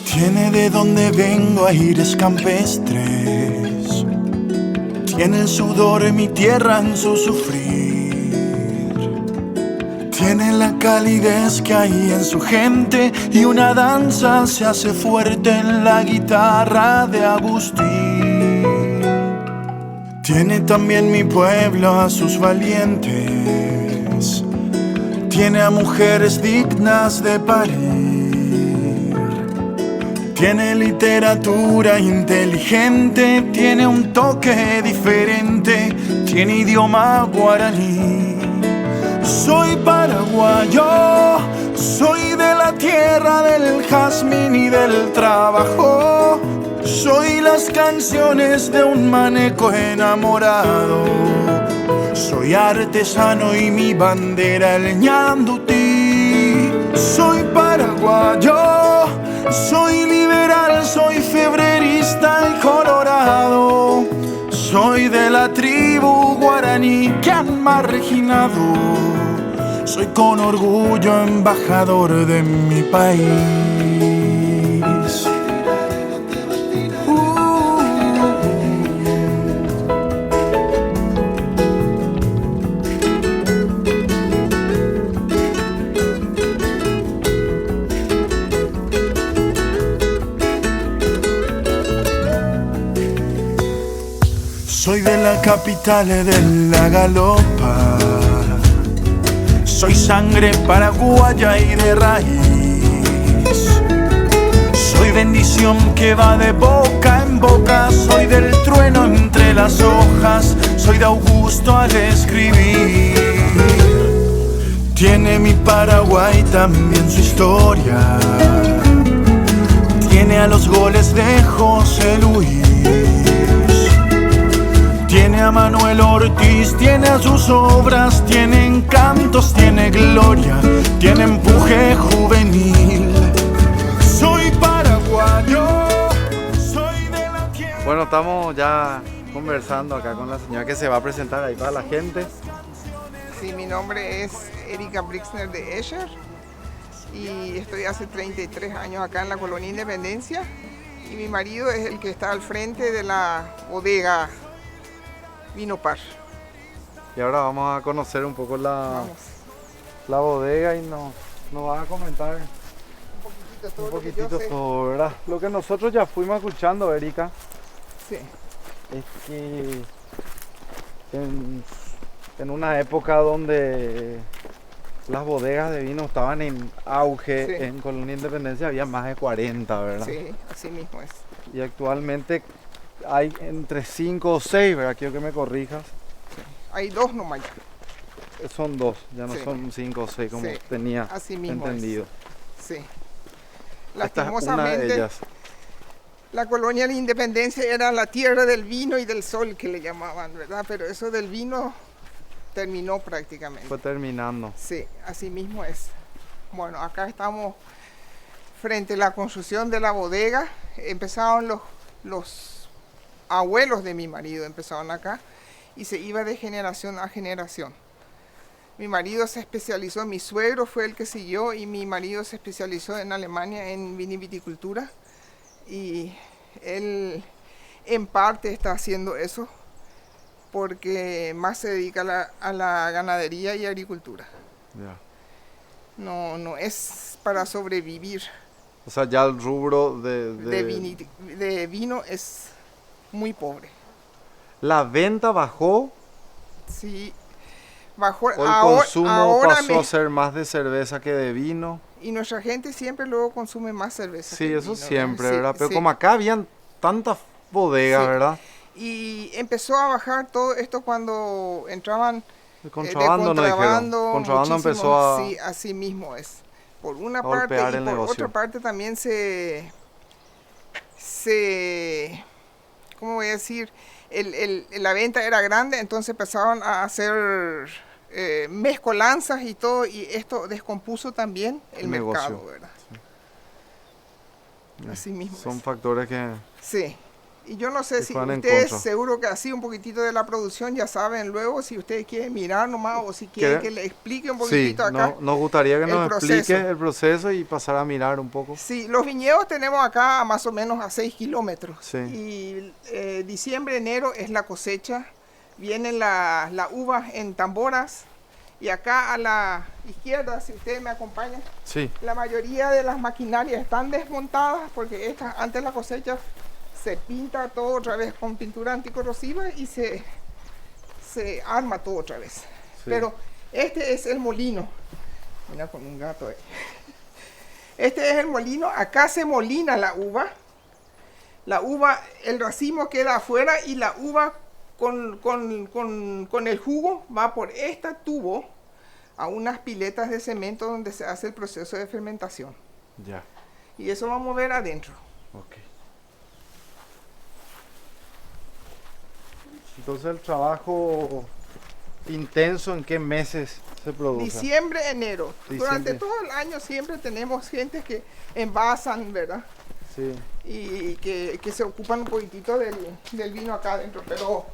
Tiene de donde vengo aires campestres, tiene el sudor de mi tierra en su sufrir, tiene la calidez que hay en su gente y una danza se hace fuerte en la guitarra de Agustín. Tiene también mi pueblo a sus valientes, tiene a mujeres dignas de parir. Tiene literatura inteligente, tiene un toque diferente, tiene idioma guaraní. Soy paraguayo, soy de la tierra del jazmín y del trabajo. Soy las canciones de un maneco enamorado. Soy artesano y mi bandera el ñandutí. Soy paraguayo, soy liberal, soy febrerista y colorado. Soy de la tribu guaraní que han marginado. Soy con orgullo embajador de mi país. Soy de la capital de la galopa, soy sangre paraguaya y de raíz. Soy bendición que va de boca en boca, soy del trueno entre las hojas, soy de Augusto al escribir. Tiene mi Paraguay también su historia, tiene a los goles de José Luis. Tiene a Manuel Ortiz, tiene a sus obras, tiene encantos, tiene gloria, tiene empuje juvenil. Soy paraguayo, soy de la tierra. Bueno, estamos ya conversando acá con la señora que se va a presentar ahí para la gente. Sí, mi nombre es Erika Brixner de Escher y estoy hace 33 años acá en la Colonia Independencia y mi marido es el que está al frente de la bodega Vinopar. Y ahora vamos a conocer un poco la bodega y nos va a comentar un poquitito todo, ¿verdad? Lo que nosotros ya fuimos escuchando, Erika, sí, es que en una época donde las bodegas de vino estaban en auge, sí, en Colonia Independencia había más de 40, ¿verdad? Sí, así mismo es. Y actualmente hay entre 5 o 6, ¿verdad? Quiero que me corrijas. Sí. Hay 2 nomás ya. Son 2, ya no, sí, son 5 o 6 como, sí, tenía así mismo entendido. Es. Sí. Lastimosamente, la Colonia de la Independencia era la tierra del vino y del sol que le llamaban, ¿verdad? Pero eso del vino terminó prácticamente. Fue terminando. Sí, así mismo es. Bueno, acá estamos frente a la construcción de la bodega. Empezaron los abuelos de mi marido, empezaron acá y se iba de generación a generación. Mi marido se especializó, mi suegro fue el que siguió y mi marido se especializó en Alemania en viniviticultura y él en parte está haciendo eso porque más se dedica a la ganadería y agricultura. Yeah. No es para sobrevivir. O sea, ya el rubro de vino es muy pobre. ¿La venta bajó? Sí, bajó. ¿O el consumo pasó a ser más de cerveza que de vino? Y nuestra gente siempre luego consume más cerveza. Sí, que eso vino, siempre, ¿verdad? ¿verdad? Sí, Pero sí, como acá habían tantas bodegas, sí, ¿verdad? Y empezó a bajar todo esto cuando entraban el contrabando, contrabando empezó a... Sí, así mismo es. Por una parte y por negocio. Otra parte también se ¿cómo voy a decir? La venta era grande, entonces empezaron a hacer mezcolanzas y todo, y esto descompuso también el negocio. mercado, ¿verdad? Sí. Así mismo. Son factores que... Sí. Y yo no sé si juegan en ustedes, contra. seguro que así un poquitito de la producción ya saben luego, si ustedes quieren mirar nomás o si quieren que le explique un Sí, poquitito acá. nos gustaría que el nos proceso. explique el proceso y pasar a mirar un poco. Sí, los viñedos tenemos acá más o menos a 6 kilómetros. Sí. Y diciembre, enero es la cosecha. Vienen la uva en tamboras. Y acá a la izquierda, si ustedes me acompañan, Sí. la mayoría de las maquinarias están desmontadas porque antes la cosecha se pinta todo otra vez con pintura anticorrosiva y se arma todo otra vez. Sí. Pero este es el molino. Mira, con un gato ahí. Este es el molino. Acá se molina la uva. La uva, el racimo queda afuera y la uva con el jugo va por este tubo a unas piletas de cemento donde se hace el proceso de fermentación. Ya. Y eso vamos a ver adentro. Ok. Entonces el trabajo intenso, ¿en qué meses se produce? Diciembre, enero. Durante Diciembre. todo el año siempre tenemos gente que envasan, ¿verdad? Sí. Y que se ocupan un poquitito del vino acá adentro. Pero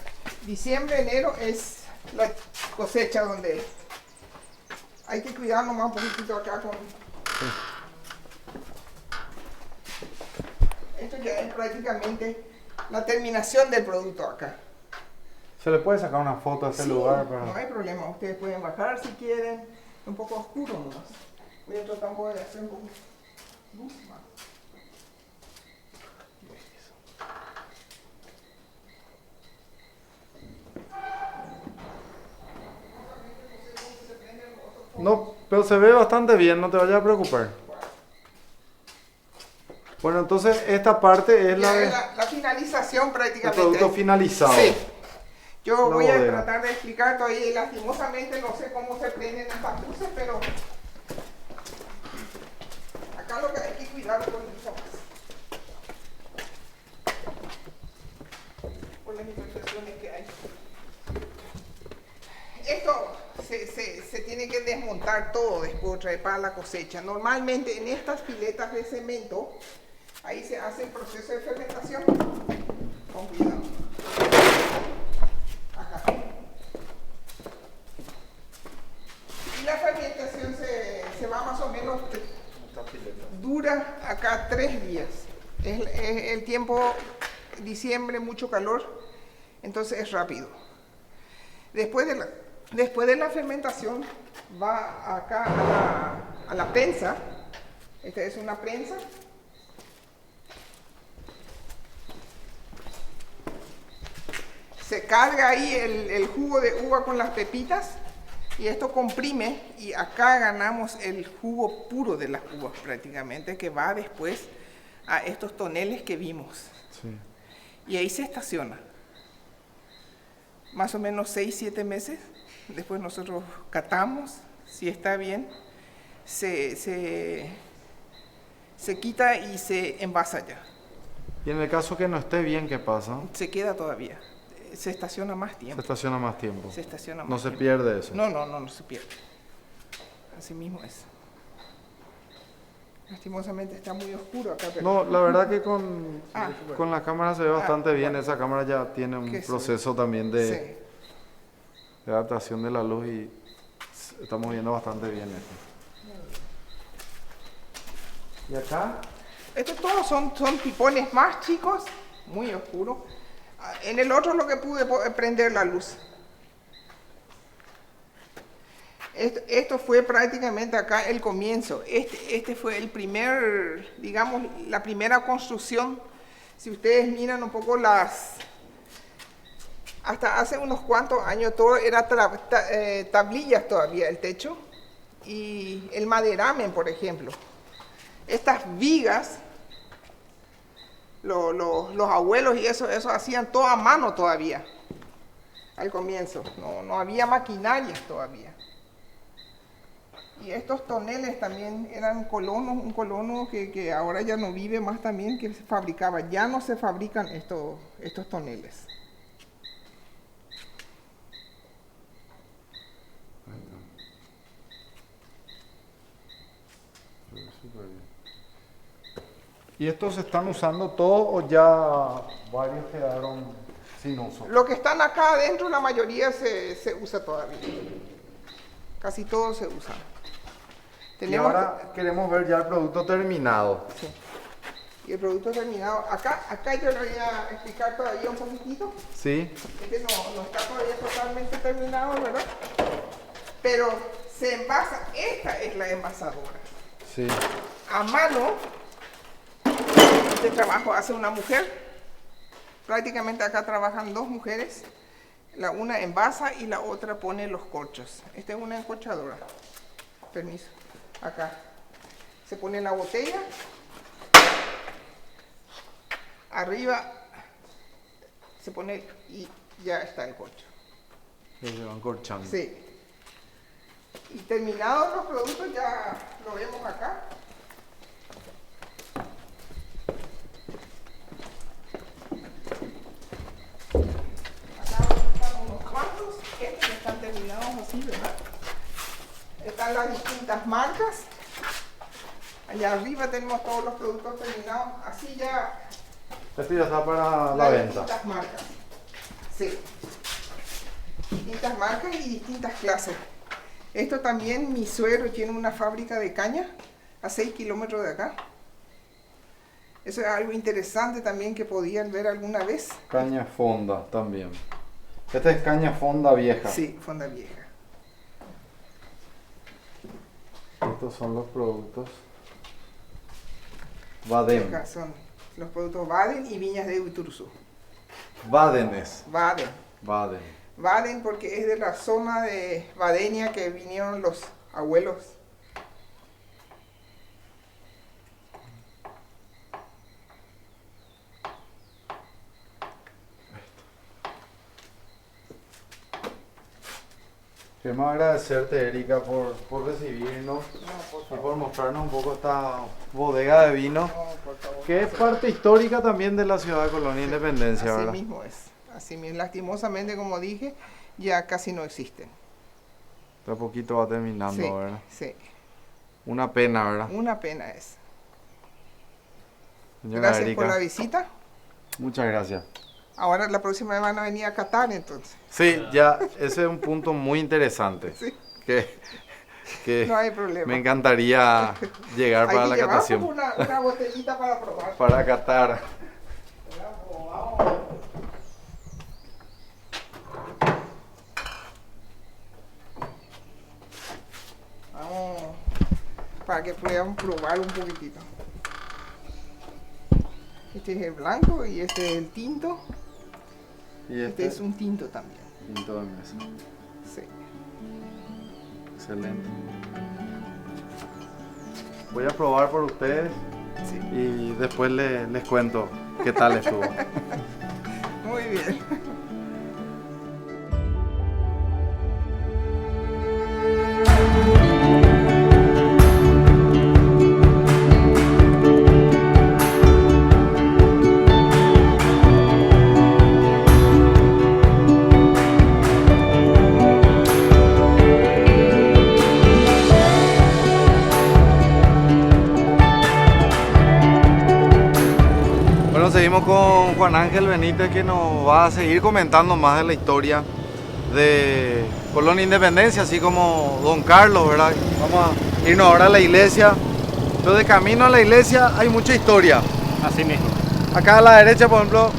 diciembre, enero es la cosecha donde hay que cuidar nomás un poquitito acá con... Sí. Esto ya es prácticamente la terminación del producto acá. ¿Se le puede sacar una foto a ese Sí, lugar? no hay problema. Ustedes pueden bajar si quieren. Un poco oscuro nomás. Voy a tratar de hacer un poco luz más. No, pero se ve bastante bien, no te vayas a preocupar. Bueno, entonces esta parte es la Ya de es la finalización el prácticamente. producto finalizado. Sí. Yo La voy a bodega. tratar de explicar todavía y lastimosamente no sé cómo se prenden estas luces, pero acá lo que hay que cuidar con eso por las imperfecciones que hay. Esto se tiene que desmontar todo después otra vez para la cosecha. Normalmente en estas piletas de cemento, ahí se hace el proceso de fermentación. Con cuidado. Acá. Y la fermentación se va más o menos, dura acá 3 días. Es el tiempo, diciembre, mucho calor, entonces es rápido. Después de la fermentación va acá a la prensa. Esta es una prensa. Se carga ahí el jugo de uva con las pepitas y esto comprime y acá ganamos el jugo puro de las uvas prácticamente que va después a estos toneles que vimos. Sí. Y ahí se estaciona. Más o menos 6-7 meses. Después nosotros catamos, si está bien, se quita y se envasa ya. Y en el caso que no esté bien, ¿qué pasa? Se queda todavía. Se estaciona más Se tiempo. estaciona más tiempo. Se estaciona más No se tiempo. pierde eso. No se pierde. Así mismo es. Lastimosamente está muy oscuro acá. Pero... No, la verdad que con la cámara se ve bastante bien. bueno. Esa cámara ya tiene un Que sí. proceso también de Sí. adaptación de la luz y estamos viendo bastante bien esto. ¿Y acá? Estos todos son pipones más chicos, muy oscuros. En el otro lo que pude prender la luz. Esto fue prácticamente acá el comienzo. Este fue el primer, digamos, la primera construcción. Si ustedes miran un poco hasta hace unos cuantos años todo era tablillas todavía el techo y el maderamen, por ejemplo. Estas vigas, los abuelos y eso hacían todo a mano todavía, al comienzo. No había maquinarias todavía. Y estos toneles también eran colonos, un colono que ahora ya no vive más también, que se fabricaba. Ya no se fabrican estos toneles. ¿Y estos se están usando todos o ya varios quedaron sin uso? Los que están acá adentro, la mayoría se usa todavía. Casi todos se usan. Y ahora queremos ver ya el producto terminado. Sí. Y el producto terminado, acá yo le voy a explicar todavía un poquitito. Sí. Este no está todavía totalmente terminado, ¿verdad? Pero se envasa, esta es la envasadora. Sí. A mano, este trabajo hace una mujer. Prácticamente acá trabajan dos mujeres. La una envasa y la otra pone los corchos. Esta es una encorchadora. Permiso. Acá. Se pone la botella. Arriba se pone y ya está el corcho. Y se van corchando. Sí. Y terminados los productos ya lo vemos acá. Acá están unos cuantos. Estos están terminados así, ¿verdad? Están las distintas marcas. Allá arriba tenemos todos los productos terminados. Así ya. Esto ya está para la venta. Distintas marcas. Sí. Distintas marcas y distintas clases. Esto también, mi suegro tiene una fábrica de caña a 6 kilómetros de acá. Eso es algo interesante también que podían ver alguna vez. Caña fonda también. Esta es caña fonda vieja. Sí, fonda vieja. Estos son los productos Baden. Acá son los productos Baden y Viñas de Iturzú. Badenes. Baden. Baden. Baden porque es de la zona de Badenia que vinieron los abuelos. Queremos agradecerte, Erika, por recibirnos y por mostrarnos un poco esta bodega de vino, Por favor. que es parte histórica también de la ciudad de Colonia Independencia, Así ¿verdad? mismo es. Así mismo, lastimosamente, como dije, ya casi no existen. De a poquito va terminando, Sí, ¿verdad? sí. Una pena, ¿verdad? Una pena es. Señora Gracias Erika, por la visita. muchas gracias. Ahora la próxima vez van a venir a Qatar, entonces. Sí, ya, ese es un punto muy interesante. Sí, Que no hay problema. me encantaría llegar Hay para que la llevar catación. como una botellita para probar. Para Qatar. Vamos. Vamos, para que puedan probar un poquitito. Este es el blanco y este es el tinto. Y Este es un tinto también. tinto de mesa. Sí. Excelente. Voy a probar por ustedes Sí. y después les cuento qué tal estuvo. Muy bien. Bueno, seguimos con Juan Ángel Benítez, que nos va a seguir comentando más de la historia de Colonia Independencia, así como Don Carlos, ¿verdad? Vamos a irnos ahora a la iglesia. Entonces, de camino a la iglesia hay mucha historia. Así mismo. Acá a la derecha, por ejemplo,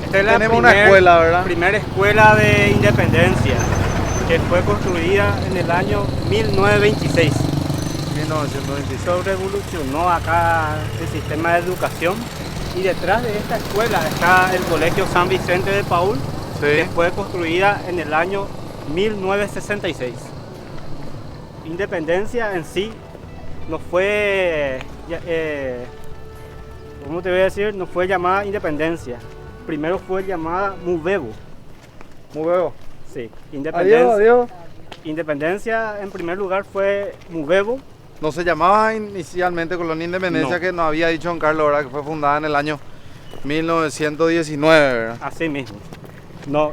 Esta es la tenemos una escuela, ¿verdad? primera escuela de Independencia, que fue construida en el año 1926. 1926. Eso revolucionó acá el sistema de educación. Y detrás de esta escuela está el Colegio San Vicente de Paúl, que Sí. fue construida en el año 1966. Independencia en sí no fue, ¿cómo te voy a decir? No fue llamada Independencia. Primero fue llamada Mubebo. Muy bueno. Sí, Adiós, adiós. Independencia en primer lugar fue Mubebo. No se llamaba inicialmente Colonia Independencia, No. que nos había dicho Don Carlos, ¿verdad? Que fue fundada en el año 1919, ¿verdad? Así mismo. No,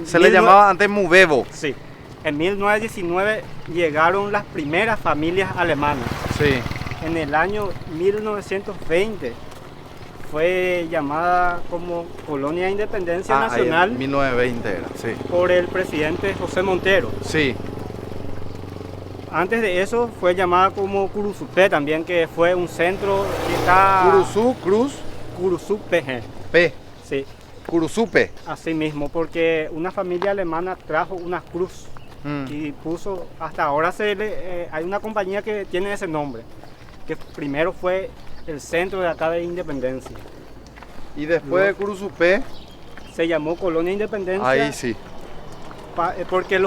Se le llamaba antes Mubebo. Sí. En 1919 llegaron las primeras familias alemanas. Sí. en el año 1920 fue llamada como Colonia de Independencia Nacional 1920 era, sí. por el presidente José Montero. Sí, Antes de eso fue llamada como Curuzupé también, que fue un centro que está... Curuzú, Cruz, Curuzupé, P, sí, Curuzupe. así mismo, porque una familia alemana trajo una cruz y puso, hasta ahora hay una compañía que tiene ese nombre, que primero fue el centro de acá de Independencia. Y después de Curuzupe, Se llamó Colonia Independencia. ahí sí. Porque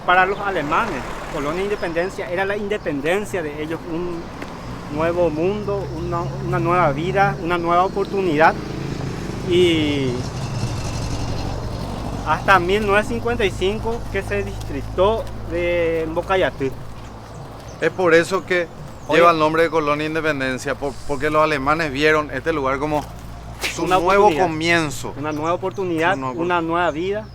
para los alemanes, Colonia Independencia era la independencia de ellos, un nuevo mundo, una nueva vida, una nueva oportunidad. Y hasta 1955 que se distritó de Mbocayatú. Es por eso que Oye. lleva el nombre de Colonia Independencia, porque los alemanes vieron este lugar como su Una nuevo oportunidad. comienzo. Una nueva oportunidad, Una nueva una nueva vida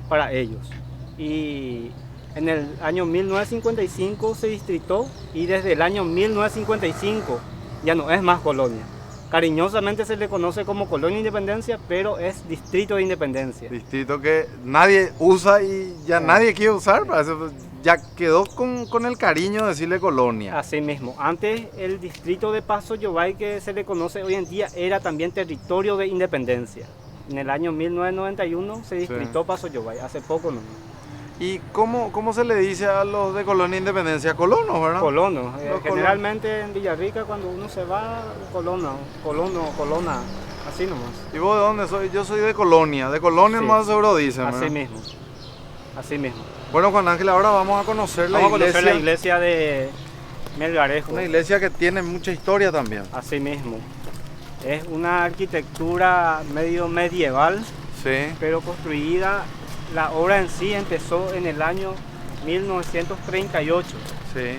para ellos. Y en el año 1955 se distritó y desde el año 1955 ya no es más colonia. Cariñosamente se le conoce como Colonia Independencia, pero es Distrito de Independencia. Distrito que nadie usa y ya nadie quiere usar, para eso ya quedó con el cariño de decirle colonia. Así mismo, antes el distrito de Paso Yobay, que se le conoce hoy en día, era también territorio de Independencia. En el año 1991 se distritó Paso Yobay, hace poco no. ¿Y cómo se le dice a los de Colonia Independencia? Colonos, ¿verdad? Colonos, Los generalmente en Villarrica cuando uno se va, colona, así nomás. ¿Y vos de dónde soy? Yo soy de Colonia Sí. más seguro dicen, Así ¿verdad? mismo, así mismo. Bueno, Juan Ángel, ahora vamos a conocer la Vamos a iglesia. conocer la iglesia de Melgarejo. Una iglesia que tiene mucha historia también. Así mismo. Es una arquitectura medio medieval, Sí. pero construida, la obra en sí empezó en el año 1938. Sí.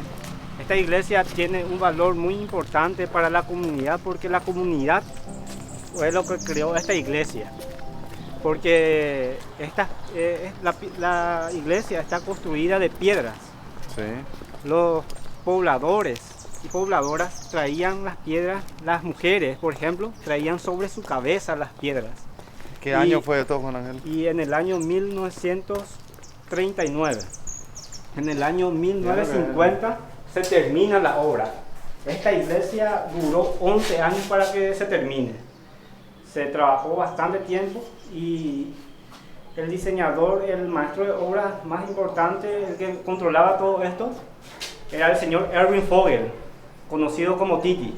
Esta iglesia tiene un valor muy importante para la comunidad porque la comunidad fue lo que creó esta iglesia. Porque la iglesia está construida de piedras. Sí. Los pobladores y pobladoras traían las piedras, las mujeres, por ejemplo, traían sobre su cabeza las piedras. ¿Qué año fue esto, Juan Ángel? Y en el año 1939. En el año 1950 se termina la obra. Esta iglesia duró 11 años para que se termine. Se trabajó bastante tiempo y el diseñador, el maestro de obras más importante, el que controlaba todo esto, era el señor Erwin Vogel, conocido como Titi.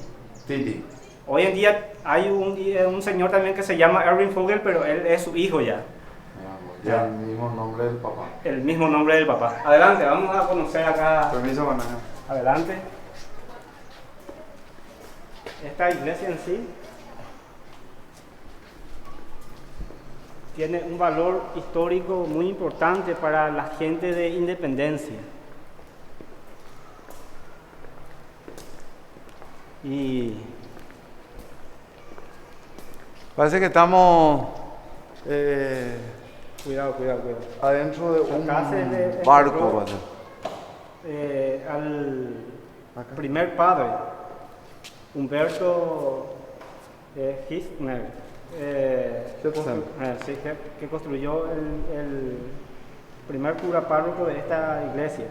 Titi. Hoy en día hay un señor también que se llama Erwin Vogel, pero él es su hijo ya. Ya el mismo nombre del papá. El mismo nombre del papá. Adelante, vamos a conocer acá. Permiso, Juan Ángel. Adelante. Esta iglesia en sí tiene un valor histórico muy importante para la gente de Independencia. Y Parece que estamos cuidado. adentro de un Acá se le barco. encontró, parece. Al primer padre, Humberto Hirschner, sí, que construyó el primer cura párroco de esta iglesia.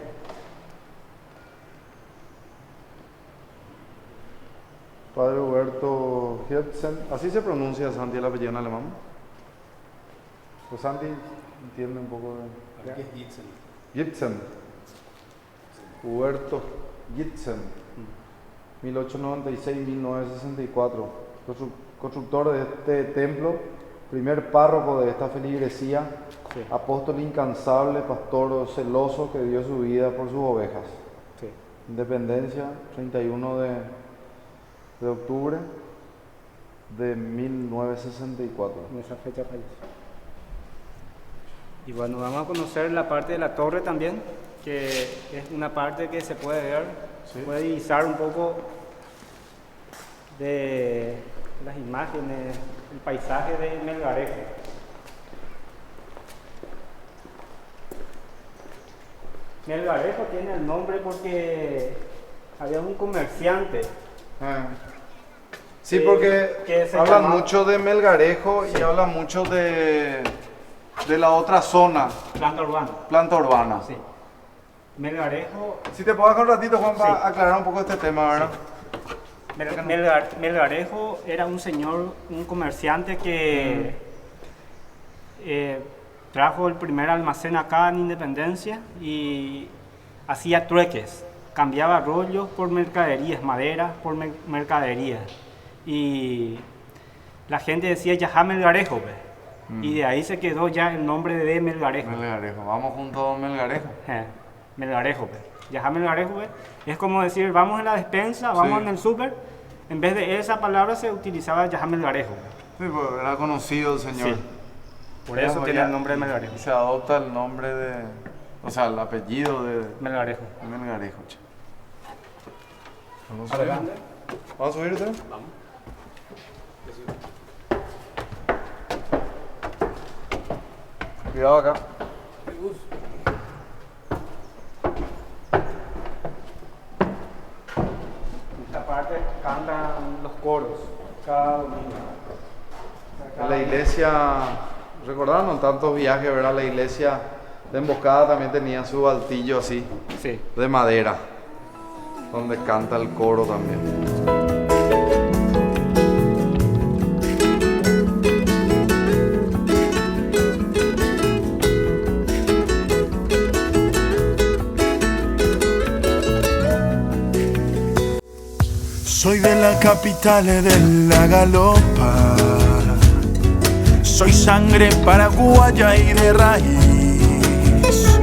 Padre Huberto Hirtzen. ¿Así se pronuncia Santi el apellido en alemán? Pues Santi entiende un poco de... Hirtzen. Huberto Hirtzen. 1896-1964. Constructor de este templo, primer párroco de esta feligresía, Sí. apóstol incansable, pastor celoso que dio su vida por sus ovejas. Sí. Independencia, 31 de octubre de 1964. En esa fecha falleció. Y bueno, vamos a conocer la parte de la torre también, que es una parte que se puede ver, Sí. puede divisar un poco de las imágenes, el paisaje de Melgarejo. Melgarejo tiene el nombre porque había un comerciante. Sí, porque que se hablan llamaba- mucho de Melgarejo y hablan mucho de la otra zona, Planta urbana. planta urbana. Sí. Melgarejo, Si te puedo dejar un ratito, Juan, para Sí. aclarar un poco este tema, ¿verdad? Melgarejo era un señor, un comerciante que trajo el primer almacén acá en Independencia y hacía trueques, cambiaba rollos por mercaderías, madera por mercaderías. Y la gente decía Yajá Melgarejo, ¿ve? Y de ahí se quedó ya el nombre de Melgarejo. Melgarejo, vamos juntos a Melgarejo. Melgarejo, ¿ve? Yajá Melgarejo, ¿ve? Es como decir, vamos en la despensa, vamos Sí. en el súper. En vez de esa palabra se utilizaba Yajá Melgarejo. ¿Ve? Sí, pues era conocido el señor. Sí. Por eso Digamos, tiene ya- el nombre de Melgarejo. Y se adopta el nombre de, o sea, el apellido de Melgarejo. Melgarejo. Che. Vamos a Adelante. subir. ¿Vamos a subir usted? Vamos. Cuidado acá. En esta parte cantan los coros cada domingo. En la iglesia, recordaron tantos viajes, ¿verdad? La iglesia de Emboscada también tenía su altillo así, Sí. de madera, donde canta el coro también. Soy de la capital de la galopa. Soy sangre paraguaya y de raíz.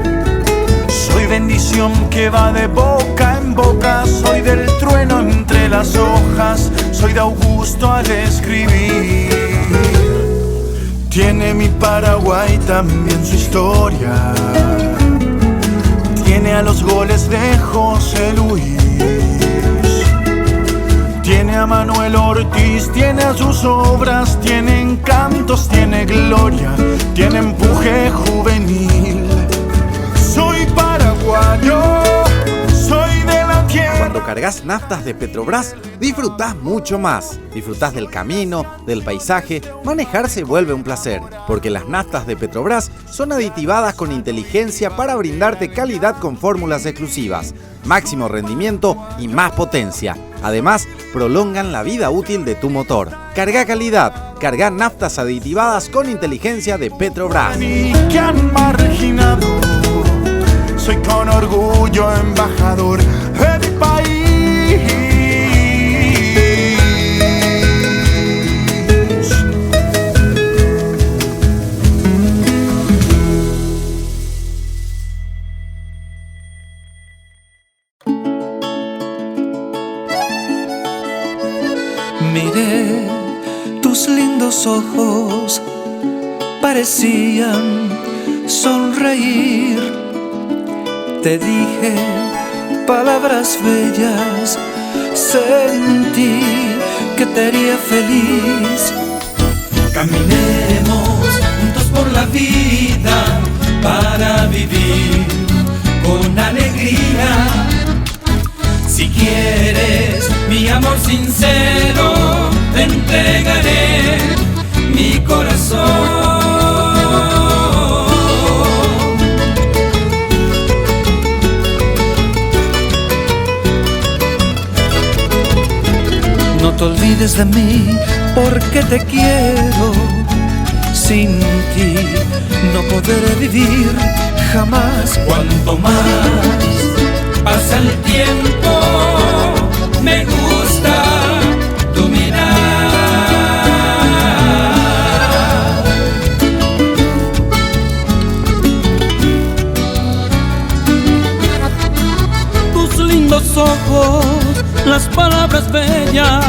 Soy bendición que va de boca en boca. Soy del trueno entre las hojas. Soy de Augusto al escribir. Tiene mi Paraguay también su historia. Tiene a los goles de José Luis. Tiene a Manuel Ortiz, tiene a sus obras, tiene encantos, tiene gloria, tiene empuje juvenil. Soy paraguayo, soy de la tierra. Cuando cargas naftas de Petrobras, disfrutás mucho más. Disfrutás del camino, del paisaje. Manejar se vuelve un placer, porque las naftas de Petrobras son aditivadas con inteligencia para brindarte calidad con fórmulas exclusivas, máximo rendimiento y más potencia. Además, prolongan la vida útil de tu motor. Carga calidad, carga naftas aditivadas con inteligencia de Petrobras. Y que han marginado. Soy con orgullo embajador del país. Miré tus lindos ojos, parecían sonreír. Te dije palabras bellas, sentí que te haría feliz. Caminemos juntos por la vida para vivir con alegría. Si quieres mi amor sincero, te entregaré mi corazón. No te olvides de mí, porque te quiero. Sin ti no podré vivir jamás. Cuanto más pasa el tiempo, me gusta tu mirar. Tus lindos ojos, las palabras bellas,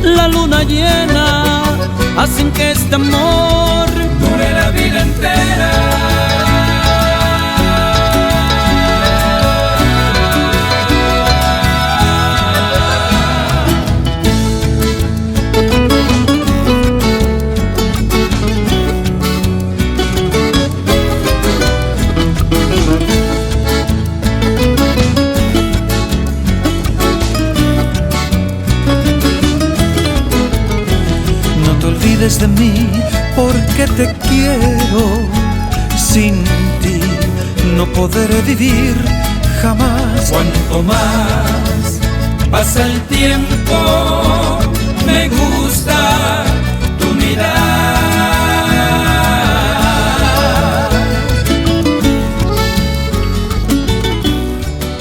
la luna llena, hacen que este amor dure la vida entera. de mí porque te quiero. Sin ti no podré vivir jamás. Cuanto más pasa el tiempo, me gusta tu mirar.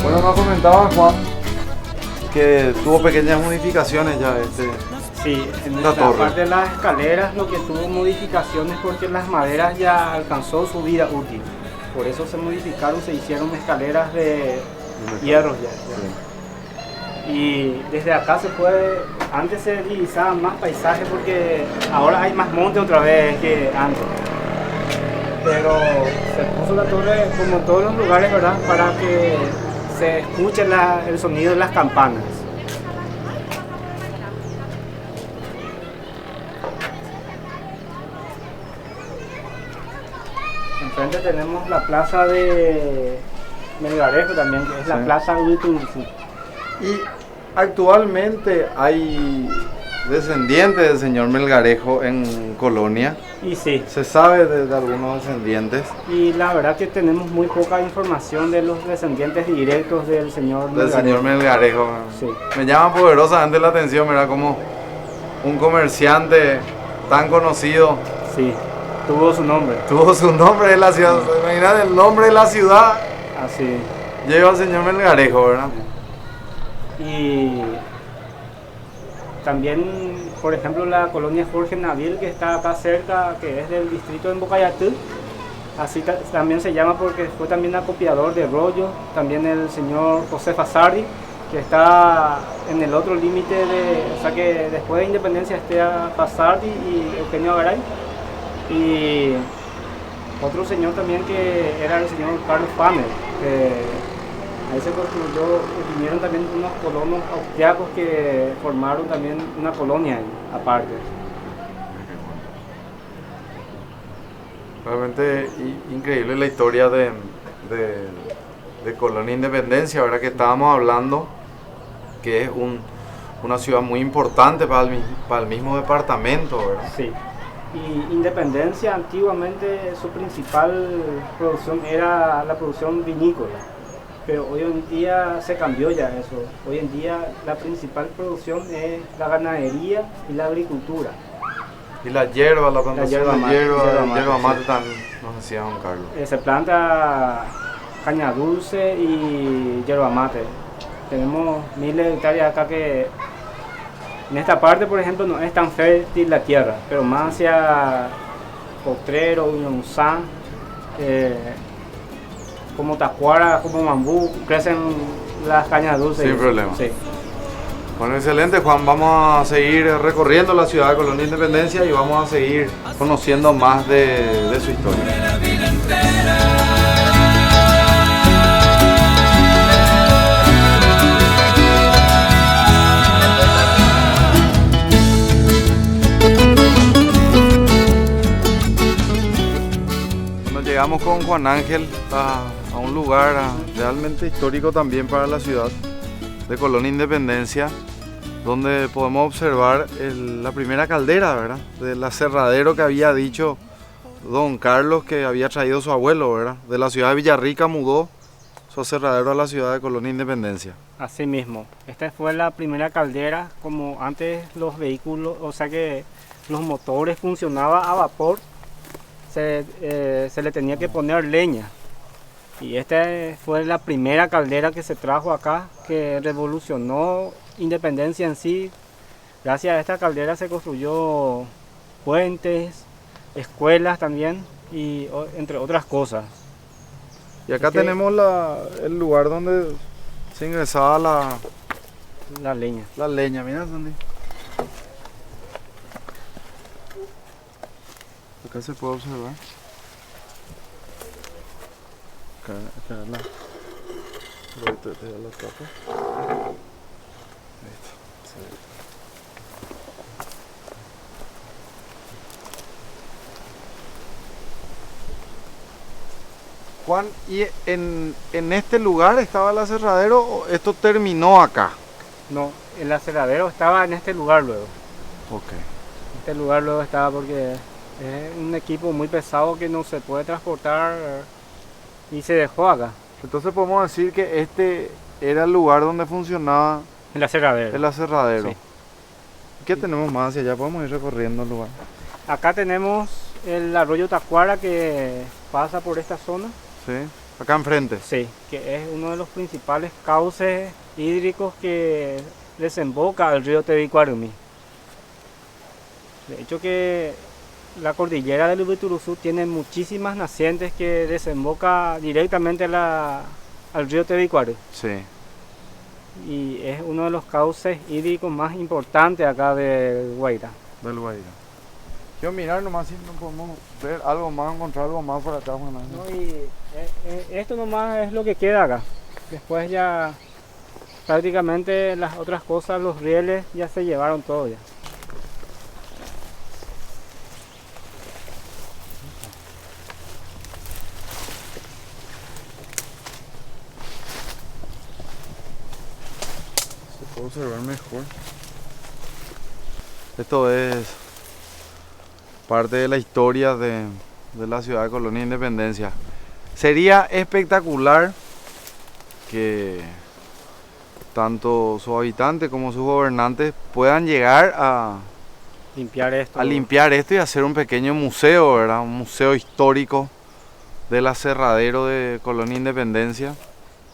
Bueno, nos comentaba Juan que tuvo pequeñas modificaciones ya Sí, en la la torre. parte de las escaleras lo que tuvo modificaciones porque las maderas ya alcanzó su vida útil. Por eso se modificaron, se hicieron escaleras de hierro ya. Y desde acá se puede, antes se divisaba más paisaje porque ahora hay más monte otra vez que antes. Pero se puso la torre como en todos los lugares, ¿verdad? Para que se escuche el sonido de las campanas. Enfrente tenemos la plaza de Melgarejo también, que es la Sí. plaza Uituruzú. Y actualmente hay descendientes del señor Melgarejo en Colonia. Y sí, Se sabe de algunos descendientes y la verdad que tenemos muy poca información de los descendientes directos del señor del Melgarejo. señor Melgarejo. Sí. Me llama poderosamente la atención, ¿verdad? Como un comerciante tan conocido Sí, tuvo su nombre. tuvo su nombre de la ciudad. Imagínate, el nombre de la ciudad Así. lleva al señor Melgarejo, ¿verdad? Y también, por ejemplo, la colonia Jorge Nabil, que está acá cerca, que es del distrito de Embocayatú, así también se llama porque fue también acopiador de rollo. También el señor José Fasardi, que está en el otro límite o sea que después de Independencia esté a Fasardi y Eugenio Garay. Y otro señor también que era el señor Carlos Famer, que ahí se construyó, vinieron también unos colonos austriacos que formaron también una colonia ahí, aparte. Realmente increíble la historia de Colonia Independencia, ¿verdad? Que estábamos hablando que es una ciudad muy importante para el mismo departamento, ¿verdad? Sí. Y Independencia antiguamente su principal producción era la producción vinícola, pero hoy en día se cambió ya eso. Hoy en día la principal producción es la ganadería y la agricultura. Y la hierba, la plantación hierba de mate, hierba sí. mate también, nos decía Juan Carlos. Se planta caña dulce y yerba mate. Tenemos miles de hectáreas acá que en esta parte, por ejemplo, no es tan fértil la tierra, pero más hacia Potrero, Uñonzán, como Tacuara, como Mambú, crecen las cañas dulces. Sin problema. Sí. Bueno, excelente, Juan. Vamos a seguir recorriendo la ciudad de Colonia Independencia y vamos a seguir conociendo más de su historia. Bueno, llegamos con Juan Ángel a un lugar realmente histórico también para la ciudad de Colonia Independencia, donde podemos observar la primera caldera, ¿verdad? Del aserradero que había dicho don Carlos que había traído su abuelo, ¿verdad? De la ciudad de Villarrica mudó su aserradero a la ciudad de Colonia Independencia. Así mismo, esta fue la primera caldera, como antes los vehículos, o sea que los motores funcionaban a vapor, se le tenía que poner leña. Y esta fue la primera caldera que se trajo acá, que revolucionó Independencia en sí. Gracias a esta caldera se construyó puentes, escuelas también, y entre otras cosas. Y acá tenemos el lugar donde se ingresaba La leña. la leña. Mira, Sandy. Acá se puede observar. Acá te da la tapa. Listo. Sí. Juan, ¿y en este lugar estaba el aserradero o esto terminó acá? No, el aserradero estaba en este lugar luego. Ok. Este lugar luego estaba porque es un equipo muy pesado que no se puede transportar y se dejó acá, Entonces podemos decir que este era el lugar donde funcionaba en la cerradera. el aserradero. Sí. ¿Qué tenemos más hacia allá? Podemos ir recorriendo el lugar. Acá tenemos el arroyo Tacuara que pasa por esta zona. Sí, acá enfrente. Sí, que es uno de los principales cauces hídricos que desemboca al río Tebicuarumí. De hecho que la cordillera del Ubituruzú tiene muchísimas nacientes que desemboca directamente al río Tebicuarú. Sí. Y es uno de los cauces hídricos más importantes acá de Guairá. Del Guaira. Quiero mirar nomás si no podemos ver algo más, encontrar algo más por acá, Juan Ángel. No, y esto nomás es lo que queda acá. Después ya prácticamente las otras cosas, los rieles ya se llevaron todo ya. Se puede observar mejor. Esto es parte de la historia de la ciudad de Colonia Independencia. Sería espectacular que tanto sus habitantes como sus gobernantes puedan llegar a limpiar esto y hacer un pequeño museo, ¿verdad? Un museo histórico del aserradero de Colonia Independencia.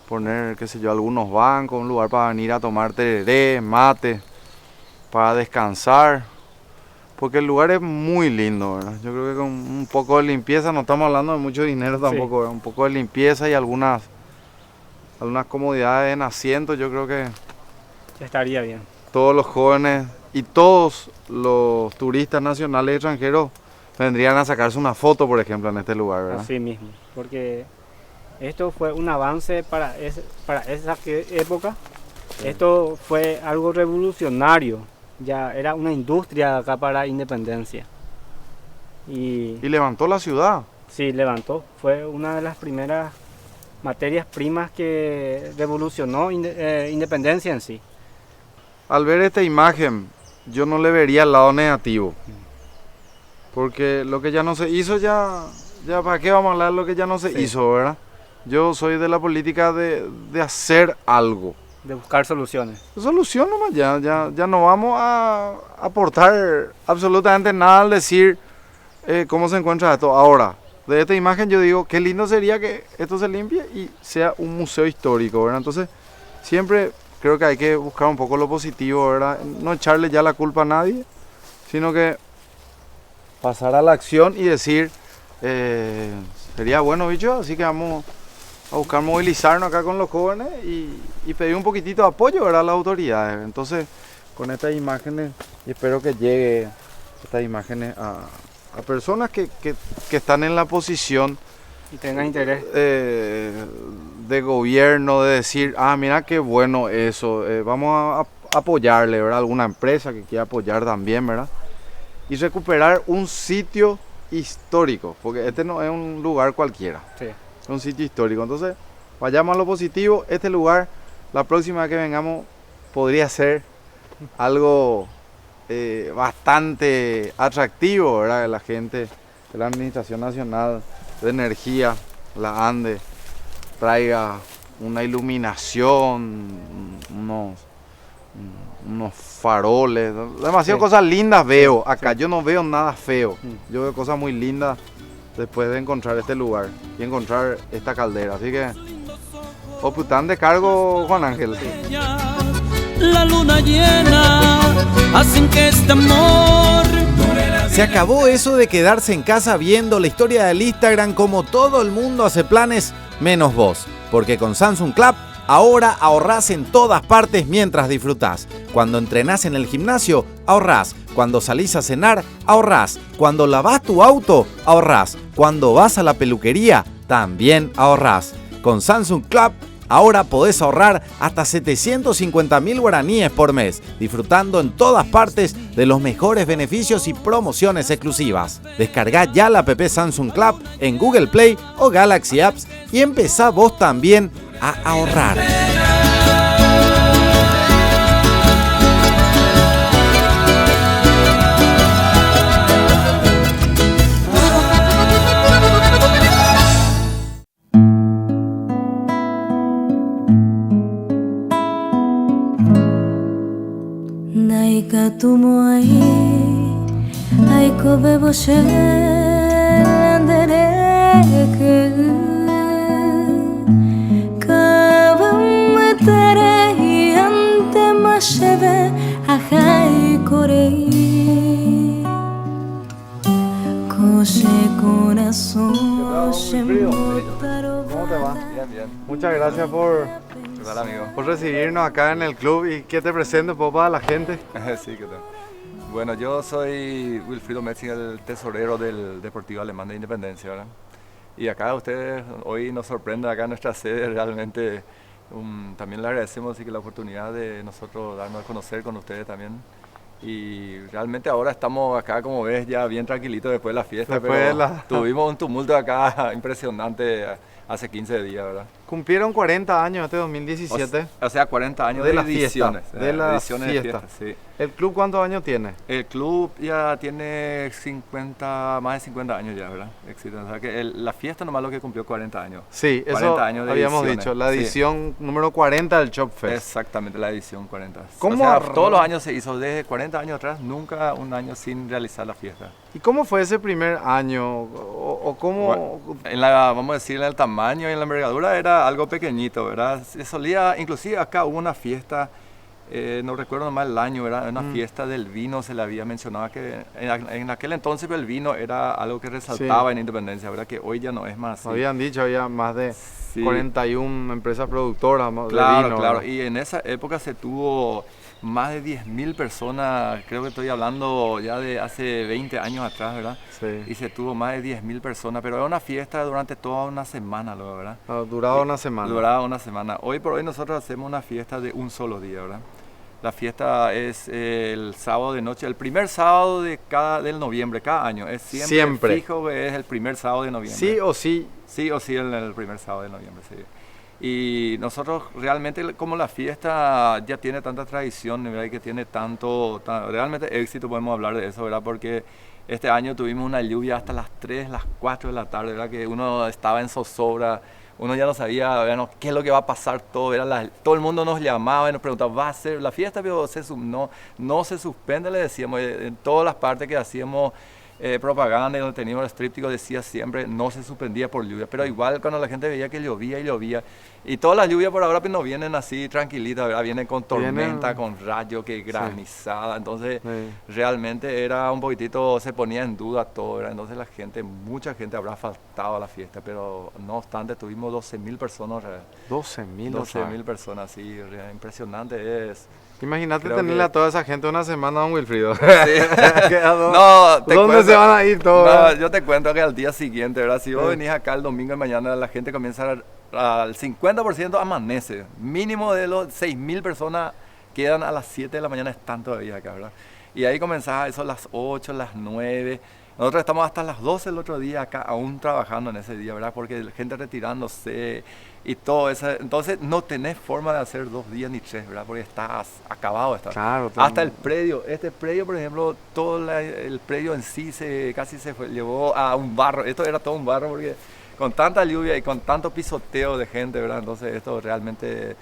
Poner, qué sé yo, algunos bancos, un lugar para venir a tomar tereré, mate, para descansar. Porque el lugar es muy lindo, ¿verdad? Yo creo que con un poco de limpieza, no estamos hablando de mucho dinero tampoco, ¿verdad? Un poco de limpieza y algunas comodidades en asientos, yo creo que Estaría bien. todos los jóvenes y todos los turistas nacionales y extranjeros vendrían a sacarse una foto, por ejemplo, en este lugar, ¿verdad? Así mismo, porque esto fue un avance para esa época. Sí. Esto fue algo revolucionario, ya era una industria acá para Independencia. Y Y levantó la ciudad. sí, levantó, fue una de las primeras materias primas que revolucionó Independencia en sí. Al ver esta imagen, yo no le vería el lado negativo. Porque lo que ya no se hizo, ya ¿para qué vamos a hablar de lo que ya no se Sí. hizo, verdad? Yo soy de la política de hacer algo. De buscar soluciones. Solución nomás, ya no vamos a aportar absolutamente nada al decir cómo se encuentra esto. Ahora, de esta imagen yo digo, qué lindo sería que esto se limpie y sea un museo histórico, ¿verdad? Entonces, siempre creo que hay que buscar un poco lo positivo, ¿verdad? No echarle ya la culpa a nadie, sino que pasar a la acción y decir, sería bueno, bicho, así que vamos a buscar movilizarnos acá con los jóvenes y pedir un poquitito de apoyo, ¿verdad?, a las autoridades. Entonces, con estas imágenes, y espero que llegue estas imágenes a personas que están en la posición Y tengan interés. de gobierno, de decir, mira qué bueno eso, vamos a apoyarle, ¿verdad?, alguna empresa que quiera apoyar también, ¿verdad?, y recuperar un sitio histórico, porque este no es un lugar cualquiera. Sí. Es un sitio histórico. Entonces, vayamos a lo positivo. Este lugar, la próxima vez que vengamos, podría ser algo bastante atractivo, ¿verdad? Que la gente de la Administración Nacional de Energía, la ANDE, traiga una iluminación, unos faroles, demasiadas Sí. cosas lindas veo acá. Sí. Yo no veo nada feo. Yo veo cosas muy lindas después de encontrar este lugar y encontrar esta caldera. Así que, opután de cargo, Juan Ángel. La luna llena hacen que este amor dure la Se acabó eso de quedarse en casa viendo la historia del Instagram como todo el mundo hace planes, menos vos. Porque con Samsung Club ahora ahorrás en todas partes mientras disfrutás. Cuando entrenás en el gimnasio, ahorrás. Cuando salís a cenar, ahorrás. Cuando lavás tu auto, ahorrás. Cuando vas a la peluquería, también ahorrás. Con Samsung Club ahora podés ahorrar hasta 750.000 guaraníes por mes, disfrutando en todas partes de los mejores beneficios y promociones exclusivas. Descargá ya la app Samsung Club en Google Play o Galaxy Apps y empezá vos también a ahorrar. tumoai aiko beboshe landereke kavam tere ante masheve ahai korei koshe corazón ¿Cómo te va? Bien, bien. Muchas gracias ¿Qué tal, amigo? por recibirnos acá en el club y que te presente un poco a la gente. Sí, ¿qué tal? Bueno, yo soy Wilfrido Metzing, el tesorero del Deportivo Alemán de Independencia, ¿verdad? Y acá ustedes hoy nos sorprenden acá en nuestra sede, realmente también le agradecemos así que la oportunidad de nosotros darnos a conocer con ustedes también. Y realmente ahora estamos acá, como ves, ya bien tranquilitos después de la fiesta, Después pero de la- tuvimos un tumulto acá impresionante hace 15 días, ¿verdad? Cumplieron 40 años este 2017. O sea, 40 años De de, la fiesta, ediciones. de la ediciones de fiesta. fiesta, sí. ¿El club cuántos años tiene? El club ya tiene 50, más de 50 años ya, ¿verdad? Existe. O sea que la fiesta nomás lo que cumplió 40 años. Sí, 40 eso años de habíamos ediciones, dicho, la sí. edición número 40 del Chop Fest. Exactamente, la edición 40. ¿Cómo O sea, arran- todos los años se hizo, desde 40 años atrás, nunca un año sin realizar la fiesta. ¿Y cómo fue ese primer año? ¿O cómo? Vamos a decir, en el tamaño y en la envergadura era algo pequeñito, ¿verdad? Se solía, inclusive acá hubo una fiesta, no recuerdo nomás el año, era una fiesta del vino, se le había mencionado que en aquel entonces el vino era algo que resaltaba en Independencia, ¿verdad? Que hoy ya no es más así. Habían dicho, había más de Sí. 41 empresas productoras de Claro, vino. claro. ¿verdad? Y en esa época se tuvo más de 10.000 personas, creo que estoy hablando ya de hace 20 años atrás, ¿verdad? Sí. Y se tuvo más de 10.000 personas, pero era una fiesta durante toda una semana, luego, ¿verdad? Ha durado una semana. Duraba una semana. Hoy por hoy nosotros hacemos una fiesta de un solo día, ¿verdad? La fiesta es el sábado de noche, el primer sábado del noviembre, cada año. Es siempre fijo que es el primer sábado de noviembre. Sí o sí. Sí o sí el primer sábado de noviembre, sí. Y nosotros realmente, como la fiesta ya tiene tanta tradición, ¿verdad? Y que tiene realmente éxito, podemos hablar de eso, ¿verdad? Porque este año tuvimos una lluvia hasta las 3, las 4 de la tarde, ¿verdad? Que uno estaba en zozobra, uno ya no sabía, ¿verdad? Qué es lo que va a pasar todo, ¿verdad? Todo el mundo nos llamaba y nos preguntaba, ¿va a ser la fiesta? Pero no se suspende, le decíamos, en todas las partes que hacíamos propaganda y donde teníamos el tríptico decía siempre no se suspendía por lluvia, pero igual cuando la gente veía que llovía y llovía, y todas las lluvias por ahora pues no vienen así tranquilitas, ¿verdad? Vienen con tormenta, con rayo, que granizada, entonces realmente era un poquitito, se ponía en duda todo, ¿verdad? Entonces mucha gente habrá faltado a la fiesta, pero no obstante tuvimos 12.000 personas. 12.000 personas, sí, impresionante es. Imagínate Creo tenerle que- a toda esa gente una semana, don Wilfrido. Sí. ¿Dónde te cuento- se van a ir todos? No, verdad? yo te cuento que al día siguiente, ¿verdad? Si vos venís acá el domingo de mañana, la gente comienza al 50% amanece. Mínimo de los 6.000 personas quedan a las 7 de la mañana, están todavía acá, ¿verdad? Y ahí comenzaba eso a las 8, las 9. Nosotros estamos hasta las 12 el otro día acá, aún trabajando en ese día, ¿verdad? Porque la gente retirándose y todo eso. Entonces no tenés forma de hacer 2 días ni 3, ¿verdad? Porque estás acabado. Claro, Hasta el predio. Este predio, por ejemplo, el predio en sí casi se llevó a un barro. Esto era todo un barro porque con tanta lluvia y con tanto pisoteo de gente, ¿verdad? Entonces esto realmente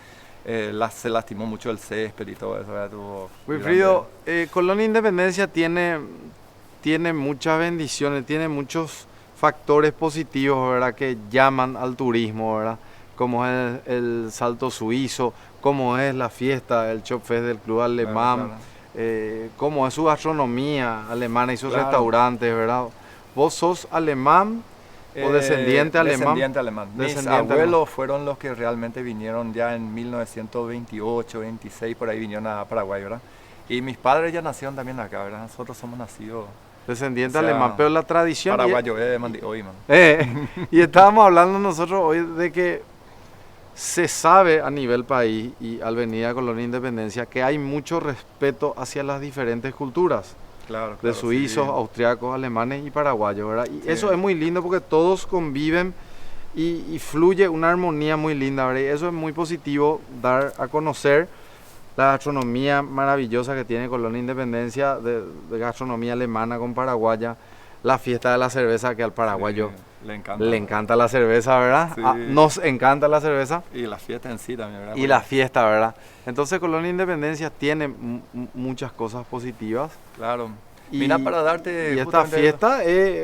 se lastimó mucho el césped y todo eso, ¿verdad? Wilfrido, Colonia Independencia tiene muchas bendiciones, tiene muchos factores positivos, ¿verdad? Que llaman al turismo, ¿verdad? Como es el salto suizo, como es la fiesta, el Chop Fest del Club Alemán, como es su gastronomía alemana y sus Claro. restaurantes, ¿verdad? ¿Vos sos alemán o descendiente alemán? Descendiente alemán. Mis Descendiente abuelos fueron los que realmente vinieron ya en 1928, 26, por ahí vinieron a Paraguay, ¿verdad? Y mis padres ya nacieron también acá, ¿verdad? Nosotros somos nacidos Descendiente O sea, alemán, pero la tradición... paraguayos, hoy, man. Y estábamos hablando nosotros hoy de que se sabe a nivel país y al venir a Colonia Independencia que hay mucho respeto hacia las diferentes culturas, Claro, de suizos, sí. austriacos, alemanes y paraguayos, ¿verdad? Y Sí. eso es muy lindo porque todos conviven y fluye una armonía muy linda, ¿verdad? Y eso es muy positivo, dar a conocer la gastronomía maravillosa que tiene Colonia Independencia, de gastronomía alemana con paraguaya, la fiesta de la cerveza que al paraguayo Le encanta la cerveza, ¿verdad? Sí. Nos encanta la cerveza. Y la fiesta en sí también, ¿verdad? Y la fiesta, ¿verdad? Entonces Colonia Independencia tiene muchas cosas positivas. Claro. Y, Mira, para darte... y esta fiesta,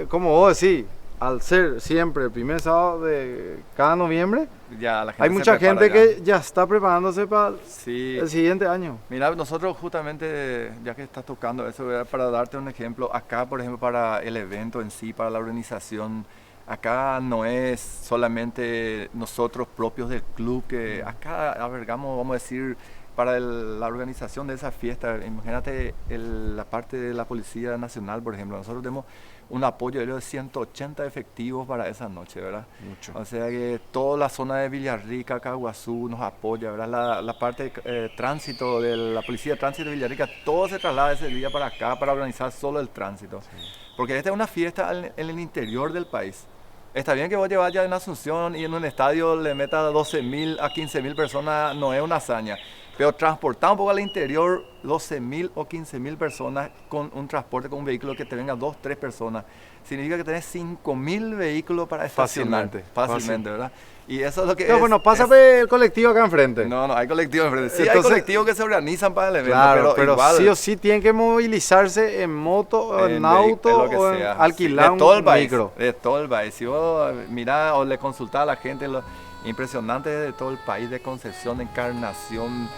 como vos decís, al ser siempre el primer sábado de cada noviembre, ya, la gente hay se mucha prepara gente que ya está preparándose para Sí. el siguiente año. Mira, nosotros justamente, ya que estás tocando eso, ¿verdad? Para darte un ejemplo, acá, por ejemplo, para el evento en sí, para la organización, acá no es solamente nosotros propios del club, que acá albergamos, vamos a decir, para la organización de esa fiesta. Imagínate la parte de la Policía Nacional, por ejemplo, nosotros tenemos un apoyo de 180 efectivos para esa noche, ¿verdad? Mucho. O sea que toda la zona de Villarrica, Caguazú nos apoya, ¿verdad? La parte de tránsito de la Policía de Tránsito de Villarrica, todo se traslada ese día para acá para organizar solo el tránsito. Sí. Porque esta es una fiesta en el interior del país. Está bien que vos llevas ya en Asunción y en un estadio le metas 12.000 a 15.000 personas, no es una hazaña. Pero transportar un poco al interior 12.000 o 15.000 personas con un transporte, con un vehículo que te venga 2, 3 personas, significa que tenés 5.000 vehículos para estacionar. Fácilmente, ¿verdad? Y eso es lo que no, bueno, pasa el colectivo acá enfrente. No, hay colectivos enfrente. Sí, entonces, hay colectivos que se organizan para el evento, claro, pero igual, sí o sí tienen que movilizarse en moto, en auto, o en alquilar un micro. De todo el país. Si vos mirá o le consultás a la gente, lo impresionante de todo el país, de Concepción, de Encarnación,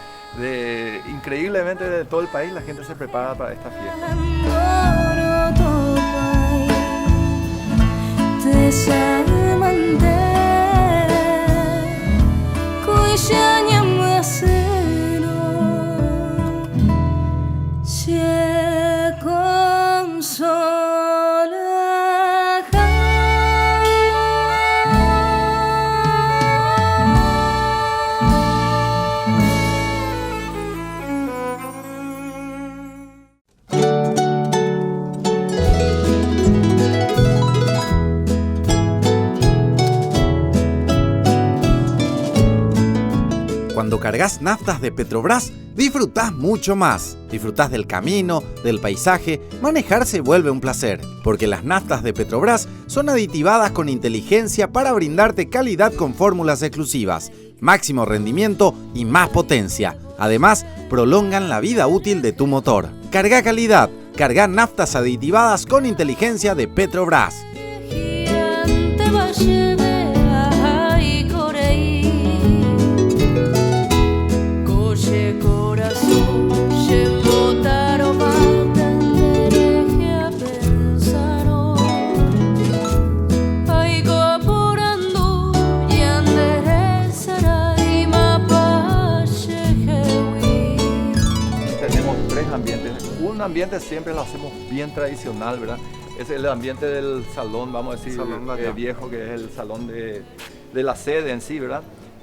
increíblemente de todo el país, la gente se prepara para esta fiesta. Cuando cargas naftas de Petrobras, disfrutás mucho más. Disfrutás del camino, del paisaje, manejar se vuelve un placer, porque las naftas de Petrobras son aditivadas con inteligencia para brindarte calidad con fórmulas exclusivas, máximo rendimiento y más potencia. Además, prolongan la vida útil de tu motor. Carga calidad, carga naftas aditivadas con inteligencia de Petrobras. Un ambiente siempre lo hacemos bien tradicional, ¿verdad? Es el ambiente del salón, vamos a decir, viejo, que es el salón de la sede en sí, ¿verdad?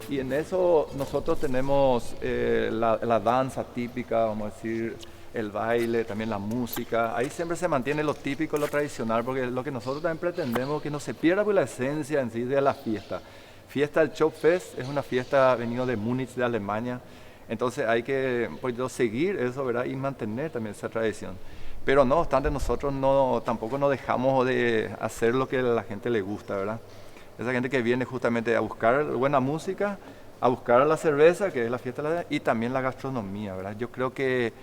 Y en eso nosotros tenemos la danza típica, vamos a decir, el baile, también la música. Ahí siempre se mantiene lo típico, lo tradicional, porque lo que nosotros también pretendemos que no se pierda pues, la esencia en sí de la fiesta. Fiesta del Chopfest es una fiesta venida de Múnich, de Alemania. Entonces hay que pues, seguir eso, ¿verdad? Y mantener también esa tradición. Pero no obstante, nosotros tampoco nos dejamos de hacer lo que a la gente le gusta, ¿verdad? Esa gente que viene justamente a buscar buena música, a buscar la cerveza, que es la fiesta, y también la gastronomía, ¿verdad? Yo creo que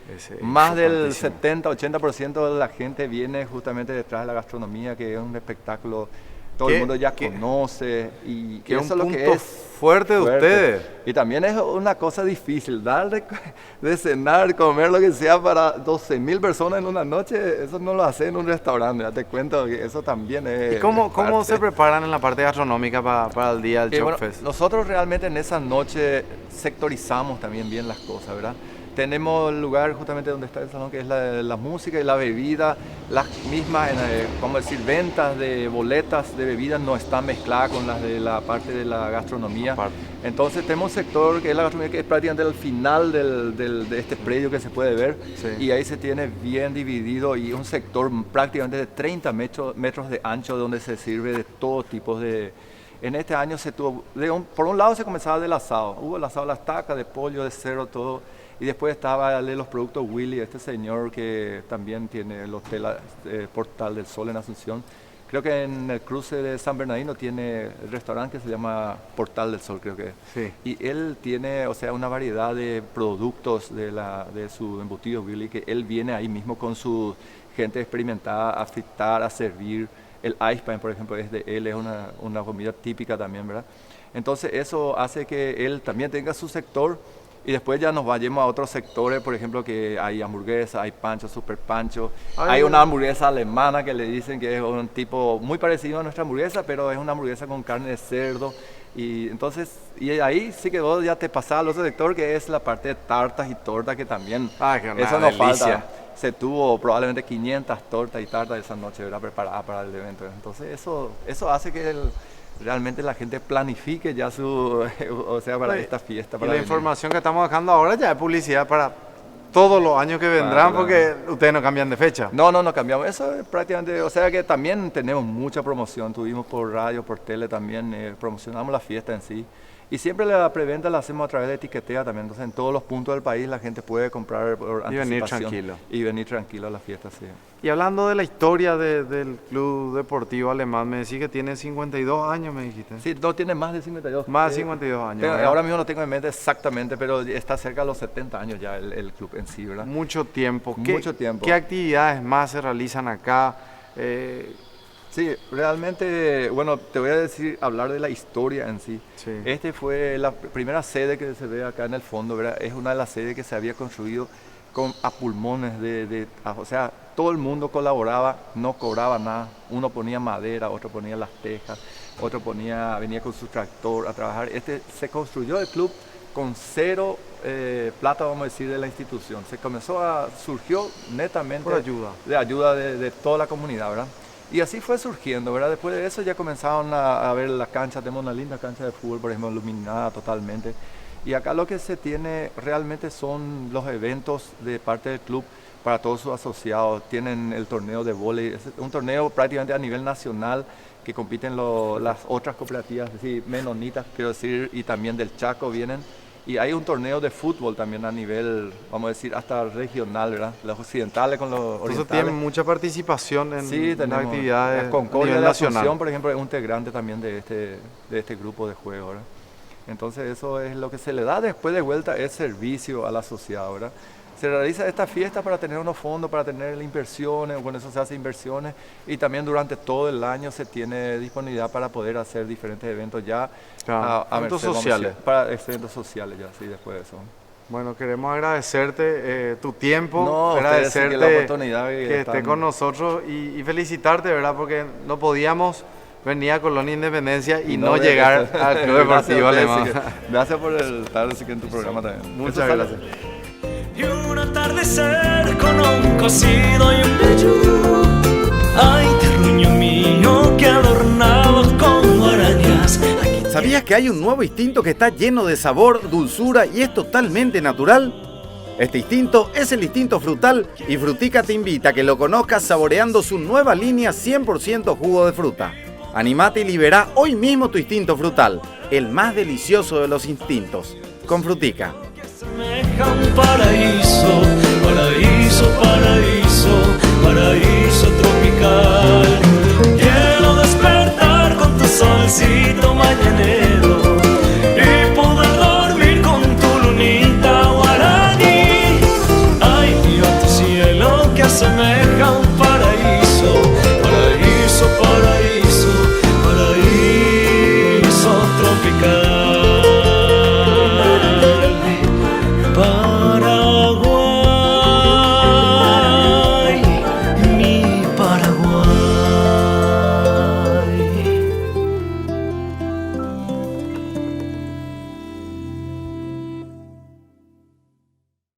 más del 70-80% de la gente viene justamente detrás de la gastronomía, que es un espectáculo todo el mundo ya conoce y que eso es un lo que punto es fuerte de ustedes. Y también es una cosa difícil, dar de cenar, comer lo que sea para 12.000 personas en una noche, eso no lo hace en un restaurante, ya te cuento que eso también es. ¿Y cómo se preparan en la parte gastronómica para el día del Chopfest? Bueno, nosotros realmente en esa noche sectorizamos también bien las cosas, ¿verdad? Tenemos el lugar justamente donde está el salón, que es la música y la bebida. Las mismas, vamos a decir, ventas de boletas de bebidas no están mezcladas con las de la parte de la gastronomía. Entonces tenemos un sector que es la gastronomía, que es prácticamente el final de este predio que se puede ver. Sí. Y ahí se tiene bien dividido y un sector prácticamente de 30 metros de ancho donde se sirve de todo tipo de... En este año se tuvo, por un lado se comenzaba del asado. Hubo el asado de las tacas, de pollo, de cerdo, todo. Y después estaba de los productos Willy, este señor que también tiene el hotel Portal del Sol en Asunción. creo que en el cruce de San Bernardino tiene el restaurante que se llama Portal del Sol, creo que es. Sí. Y él tiene, o sea, una variedad de productos de su embutido Billy, que él viene ahí mismo con su gente experimentada a fritar, a servir. El ice pan, por ejemplo, es de él, es una comida típica también, ¿verdad? Entonces eso hace que él también tenga su sector y después ya nos vayamos a otros sectores, por ejemplo, que hay hamburguesa, hay pancho, super pancho. Hay una hamburguesa alemana que le dicen que es un tipo muy parecido a nuestra hamburguesa, pero es una hamburguesa con carne de cerdo. Y entonces, y ahí sí que vos ya te pasás al otro sector, que es la parte de tartas y tortas, que también Que eso una nos delicia. falta. Se tuvo probablemente 500 tortas y tartas esa noche, ¿verdad? Preparadas para el evento. Entonces eso hace que realmente la gente planifique ya o sea, para esta fiesta. Y Para la venir. información que estamos dejando ahora ya es publicidad para todos los años que vendrán, Claro. porque ustedes no cambian de fecha. No cambiamos. Eso es prácticamente, o sea que también tenemos mucha promoción. Tuvimos por radio, por tele también, promocionamos la fiesta en sí. Y siempre la preventa la hacemos a través de Etiquetea también. Entonces en todos los puntos del país la gente puede comprar por Y venir anticipación. tranquilo. Y venir tranquilo a la fiesta, sí. Y hablando de la historia del Club Deportivo Alemán, me decís que tiene 52 años, me dijiste. Sí, no tiene más de 52. Más de 52 años. Tengo- ¿verdad? ahora mismo no tengo en mente exactamente, pero está cerca de los 70 años ya el club en sí, ¿verdad? Mucho tiempo. Mucho tiempo. ¿Qué actividades más se realizan acá? Sí, realmente, bueno, te voy a hablar de la historia en sí. Sí. Este fue la primera sede que se ve acá en el fondo, ¿verdad? Es una de las sedes que se había construido a pulmones o sea, todo el mundo colaboraba, no cobraba nada. Uno ponía madera, otro ponía las tejas, otro venía con su tractor a trabajar. Se construyó el club con cero plata, vamos a decir, de la institución. Surgió netamente Por ayuda. de ayuda de toda la comunidad, ¿verdad? Y así fue surgiendo, ¿verdad? Después de eso ya comenzaron a ver las canchas. Tenemos una linda cancha de fútbol, por ejemplo, iluminada totalmente. Y acá lo que se tiene realmente son los eventos de parte del club para todos sus asociados. Tienen el torneo de vóley, es un torneo prácticamente a nivel nacional que compiten las otras cooperativas, es decir, menonitas, quiero decir, y también del Chaco vienen. Y hay un torneo de fútbol también a nivel, vamos a decir, hasta regional, ¿verdad? Los occidentales con los Entonces orientales. tienen mucha participación en Sí, las tenemos actividades la a Concordia nivel de nacional. Asunción, por ejemplo, es un integrante también de este grupo de juego, ¿verdad? Entonces eso es lo que se le da después de vuelta, es servicio al asociado, ¿verdad? Se realiza esta fiesta para tener unos fondos, para tener inversiones, con eso se hace inversiones, y también durante todo el año se tiene disponibilidad para poder hacer diferentes eventos ya. Claro, eventos merced, vamos a sociales. decir, para eventos sociales ya, sí, después de eso. Bueno, queremos agradecerte tu tiempo, No, ustedes, agradecerte sí, que la oportunidad que están- esté con nosotros y felicitarte, ¿verdad? Porque no podíamos venir a Colonia Independencia y no llegar gracias. al Club Gracias Deportivo a ustedes, Alemán. sí que- gracias por estar así que en tu programa también. Muchas Eso sale- gracias. Y un atardecer con un cocido y un vellú. Ay, terruño mío que adornados con arañas. ¿Sabías que hay un nuevo instinto que está lleno de sabor, dulzura y es totalmente natural? Este instinto es el instinto frutal y Frutica te invita a que lo conozcas saboreando su nueva línea 100% jugo de fruta. Animate y libera hoy mismo tu instinto frutal, el más delicioso de los instintos, con Frutica. Semeja un paraíso, paraíso, paraíso, paraíso tropical. Quiero despertar con tu solcito mañanero.